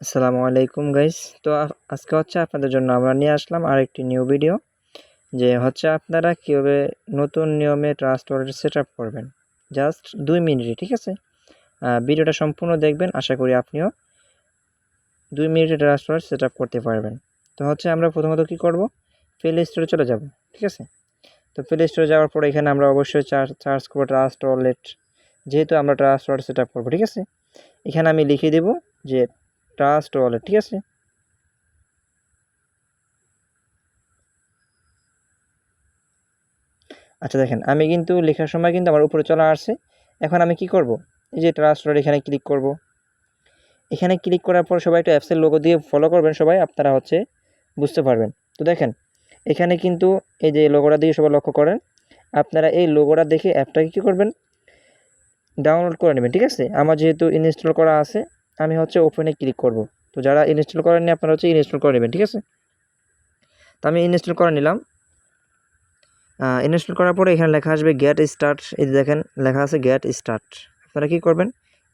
আসসালামু আলাইকুম গাইস। তো আজকে আপনাদের জন্য আমরা নিয়ে আসলাম আরেকটি নিউ ভিডিও, যে আপনারা কীভাবে নতুন নিয়মে ট্রাস্ট ওয়ালেট সেটআপ করবেন। জাস্ট 2 মিনিটে, ঠিক আছে? ভিডিওটা সম্পূর্ণ দেখবেন, আশা করি আপনিও 2 মিনিটে ট্রাস্ট ওয়ালেট সেটআপ করতে পারবেন। তো আমরা প্রথমত কি করব, প্লে স্টোরে চলে যাব, ঠিক আছে? তো প্লে স্টোরে যাওয়ার পরে এখানে আমরা অবশ্যই সার্চ করব ট্রাস্ট ওয়ালেট। যেহেতু আমরা ট্রাস্ট ওয়ালেট সেটআপ করব, ঠিক আছে? এখানে আমি লিখে দেব যে ট্রাস্ট ওয়ালেট, ঠিক আছে? আচ্ছা দেখেন, আমি কিন্তু লেখার সময় কিন্তু আমার উপরে চলে আসছে। এখন আমি কি করব, এই যে ট্রাস্ট ওয়ালেট এখানে ক্লিক করব। এখানে ক্লিক করার পর সবাই একটু অ্যাপসের লোগো দিয়ে ফলো করবেন, সবাই আপনারা বুঝতে পারবেন। তো দেখেন এখানে কিন্তু এই যে লোগোটা দিয়ে সবাই লক্ষ্য করেন, আপনারা এই লোগোটা দেখে অ্যাপটাকে কী করবেন, ডাউনলোড করে নেবেন, ঠিক আছে? আমার যেহেতু ইনস্টল করা আছে, আমি ওপেনে ক্লিক করব। তো যারা ইনস্টল করেননি আপনারা ইনস্টল করে নেবেন, ঠিক আছে? তো আমি ইনস্টল করে নিলাম। ইনস্টল করার পরে এখানে লেখা আসবে গেট স্টার্ট। এই যে দেখেন লেখা আছে গেট স্টার্ট। আপনারা কি করবেন,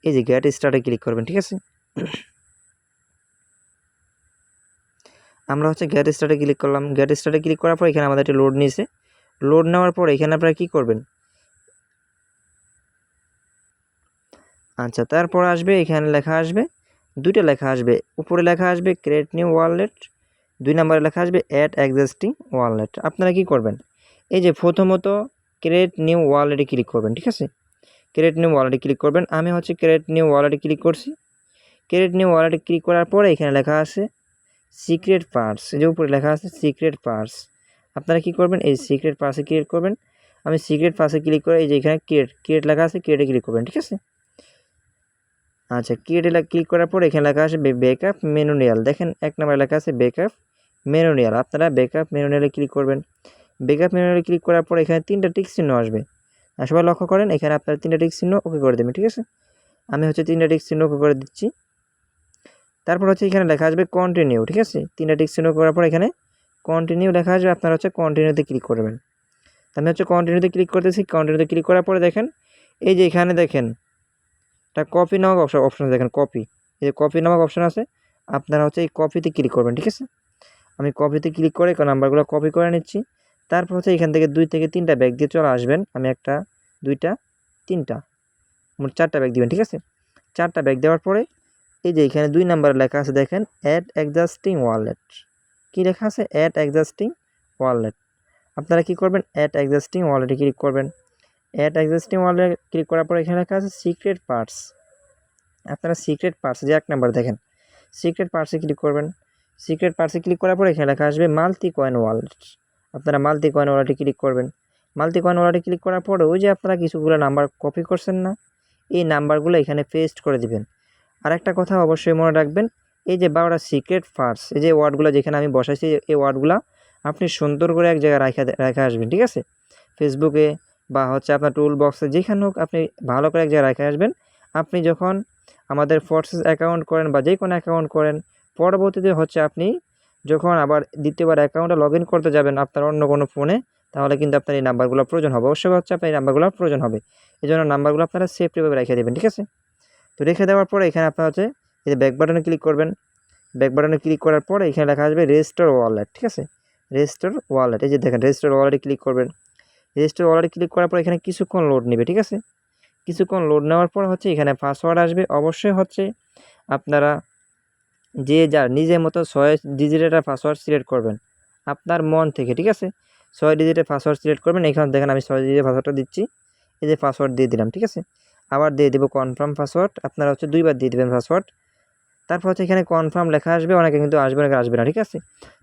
এই যে গেট স্টার্টে ক্লিক করবেন, ঠিক আছে? আমরা গেট স্টার্টে ক্লিক করলাম। গেট স্টার্টে ক্লিক করার পর এখানে আমাদের একটি লোড নিয়েছে। লোড নেওয়ার পর এখানে আপনারা কি করবেন, আচ্ছা তারপর আসবে এখানে লেখা আসবে, দুইটা লেখা আসবে। উপরে লেখা আসবে ক্রিয়েট নিউ ওয়ালেট, 2 নম্বরে লেখা আসবে অ্যাড এক্সিস্টিং ওয়ালেট। আপনারা কি করবেন, এই যে প্রথমত ক্রিয়েট নিউ ওয়ালেটে ক্লিক করবেন, ঠিক আছে? ক্রিয়েট নিউ ওয়ালেটে ক্লিক করবেন। আমি ক্রিয়েট নিউ ওয়ালেটে ক্লিক করছি। ক্রিয়েট নিউ ওয়ালেটে ক্লিক করার পরে এখানে লেখা আছে সিক্রেট পার্স, এই যে উপরে লেখা আছে সিক্রেট পার্স। আপনারা কি করবেন, এই সিক্রেট পার্সে ক্রিয়েট করবেন। আমি সিক্রেট পার্সে ক্লিক করে এই যে এখানে ক্রিয়েট লেখা আছে, ক্রিয়েটে ক্লিক করবেন, ঠিক আছে? আচ্ছা ক্রিয়েটে ক্লিক করার পর এখানে লেখা আসবে ব্যাকআপ ম্যানুয়াল। দেখেন 1 নম্বরে লেখা আছে ব্যাকআপ ম্যানুয়াল। আপনারা ব্যাকআপ ম্যানুয়ালে ক্লিক করবেন। ব্যাকআপ ম্যানুয়ালে ক্লিক করার পর এখানে 3টা টিক চিহ্ন আসবে। সবাই লক্ষ্য করেন, এখানে আপনারা 3টা টিক চিহ্ন ওকে করে দেবেন, ঠিক আছে? আমি 3টা টিক চিহ্ন ওকে করে দিচ্ছি। তারপর এখানে লেখা আসবে কন্টিনিউ, ঠিক আছে? 3টা টিক চিহ্ন করার পর এখানে কন্টিনিউ লেখা আসবে, আপনারা কন্টিনিউতে ক্লিক করবেন। আমি কন্টিনিউতে ক্লিক করতেছি। কন্টিনিউতে ক্লিক করার পরে দেখেন এই যে এখানে দেখেন একটা কপি নামক অপশন দেখেন, কপি। এই যে কপি নামক অপশন আছে, আপনারা এই কপিতে ক্লিক করবেন, ঠিক আছে? আমি কপিতে ক্লিক করে নাম্বারগুলো কপি করে নিচ্ছি। তারপর এখান থেকে 2 থেকে 3টা ব্যাগ দিয়ে চলে আসবেন। আমি 1টা 2টা 3টা মোট 4টা ব্যাগ দিবেন, ঠিক আছে? 4টা ব্যাগ দেওয়ার পরে এই যে এখানে 2 নম্বরে লেখা আছে দেখেন অ্যাড এক্সিস্টিং ওয়ালেট। কি লেখা আছে, অ্যাড এক্সিস্টিং ওয়ালেট। আপনারা কি করবেন, অ্যাড এক্সিস্টিং ওয়ালেটে ক্লিক করবেন। অ্যাড এক্সিস্টিং ওয়ালেটে ক্লিক করার পর এখানে লেখা আছে সিক্রেট পার্টস। আপনারা সিক্রেট পার্টস যে 1 নম্বর দেখেন, সিক্রেট পার্টসে ক্লিক করবেন। সিক্রেট পার্টসে ক্লিক করার পর এখানে লেখা আসবে মাল্টি কয়েন ওয়ালেট। আপনারা মাল্টি কয়েন ওয়ালেটে ক্লিক করবেন। মাল্টি কয়েন ওয়ালেটে ক্লিক করার পরে ওই যে আপনারা কিছুগুলো নাম্বার কপি করছেন না, এই নাম্বারগুলো এখানে পেস্ট করে দিবেন। আর একটা কথা অবশ্যই মনে রাখবেন, এই যে 12টা সিক্রেট পার্টস, এই যে ওয়ার্ডগুলো যেখানে আমি বসাইছি, এই ওয়ার্ডগুলো আপনি সুন্দর করে এক জায়গায় রাখা আসবেন, ঠিক আছে? ফেসবুকে বা আপনার টুল বক্সে যেখানে হোক আপনি ভালো করে এক জায়গায় রেখে আসবেন। আপনি যখন আমাদের ফোর্সেস অ্যাকাউন্ট করেন বা যে কোনো অ্যাকাউন্ট করেন, পরবর্তীতে আপনি যখন আবার দ্বিতীয়বার অ্যাকাউন্টে লগ ইন করতে যাবেন আপনার অন্য কোনো ফোনে, তাহলে কিন্তু আপনার এই নাম্বারগুলো প্রয়োজন হবে। অবশ্যই আপনার এই নাম্বারগুলো প্রয়োজন হবে। এই জন্য নাম্বারগুলো আপনারা সেফটিভাবে রেখে দেবেন, ঠিক আছে? তো রেখে দেওয়ার পরে এখানে আপনার এই যে ব্যাক বাটনে ক্লিক করবেন। ব্যাক বাটনে ক্লিক করার পরে এখানে লেখা আসবে রেজিস্টার ওয়ালেট, ঠিক আছে? রেজিস্টার ওয়ালেট, এই যে দেখেন রেজিস্টার ওয়ালেটে ক্লিক করবেন। রেজিস্টার ওয়ালেটে ক্লিক করার পর এখানে কিছুক্ষণ লোড নেবে, ঠিক আছে? কিছুক্ষণ লোড নেওয়ার পর এখানে পাসওয়ার্ড আসবে। অবশ্যই আপনারা যে যার নিজের মতো 6 ডিজিটের একটা পাসওয়ার্ড সিলেক্ট করবেন আপনার মন থেকে, ঠিক আছে? 6 ডিজিটের পাসওয়ার্ড সিলেক্ট করবেন। এখানে দেখেন আমি 6 ডিজিটের পাসওয়ার্ডটা দিচ্ছি। এই যে পাসওয়ার্ড দিয়ে দিলাম, ঠিক আছে? আবার দিয়ে দেবো কনফার্ম পাসওয়ার্ড। আপনারা 2বার দিয়ে দেবেন পাসওয়ার্ড। তারপর এখানে কনফার্ম লেখা আসবে, অনেকে কিন্তু আসবে, অনেকে আসবে না, ঠিক আছে?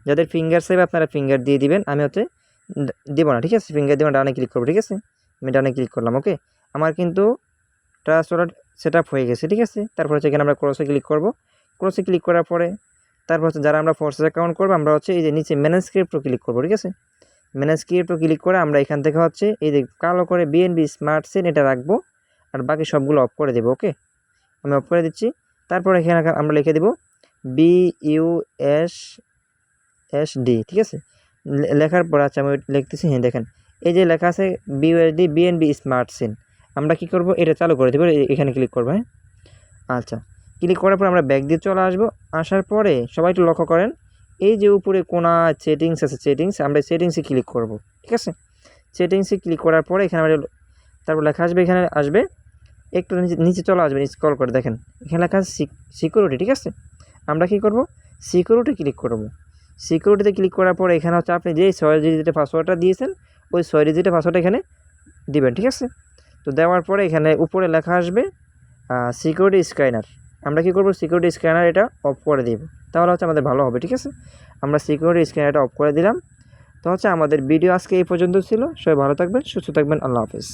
যাদের ফিঙ্গার সেভ আপনারা ফিঙ্গার দিয়ে দিবেন। আমি দেবো না, ঠিক আছে? ফিঙ্গার দেবেন, ডানে ক্লিক করবো, ঠিক আছে? আমি ডানে ক্লিক করলাম, ওকে? আমার কিন্তু ট্রাস্ট ওয়ালেট সেট আপ হয়ে গেছে, ঠিক আছে? তারপর এখানে আমরা ক্রসে ক্লিক করব। ক্রসে ক্লিক করার পরে তারপর যারা আমরা ফোর্সেস অ্যাকাউন্ট করবো, আমরা এই যে নিচে ম্যানেজ ক্রিপ্টো ক্লিক করবো, ঠিক আছে? ম্যানেজ ক্রিপ্টো ক্লিক করে আমরা এখান থেকে এই যে কালো করে বিএনবি স্মার্ট চেইন এটা রাখবো, আর বাকি সবগুলো অফ করে দেবো, ওকে? আমি অফ করে দিচ্ছি। তারপর এখানে আমরা লিখে দেবো BUSD, ঠিক আছে? লেখার পর আমি লিখতেছি, হ্যাঁ দেখেন এই যে লেখা আছে BUSD বিএনবি স্মার্ট চেইন। আমরা কি করব, এটা চালু করে দেবো। এখানে ক্লিক করবো, হ্যাঁ? আচ্ছা ক্লিক করার পর আমরা ব্যাক দিয়ে চলে আসবো। আসার পরে সবাই একটু লক্ষ্য করেন, এই যে উপরে কোনা সেটিংস আছে, সেটিংস আমরা সেটিংসে ক্লিক করব। ঠিক আছে, সেটিংসে ক্লিক করার পরে এখানে আমরা তারপর লেখা আসবে, এখানে আসবে একটু নিচে চলে আসবেন, স্ক্রল করে দেখেন এখানে লেখা আছে সিকিউরিটি। ঠিক আছে, আমরা কি করব, সিকিউরিটি ক্লিক করব। সিকিউরিটিতে ক্লিক করার পরে এখানে হচ্ছে আপনি যেই 6 ডিজিটের পাসওয়ার্ডটা দিয়েছেন ওই 6 ডিজিটের পাসওয়ার্ডটা এখানে দিবেন। ঠিক আছে, তো দেওয়ার পরে এখানে উপরে লেখা আসবে সিকিউরিটি স্ক্যানার। আমরা কি করব, সিকিউরিটি স্ক্যানার এটা অফ করে দিব, তাহলে হচ্ছে আমাদের ভালো হবে। ঠিক আছে, আমরা সিকিউরিটি স্ক্যানারটা অফ করে দিলাম। তো হচ্ছে আমাদের ভিডিও আজকে এই পর্যন্ত ছিল। সবাই ভালো থাকবেন, সুস্থ থাকবেন, আল্লাহ হাফেজ।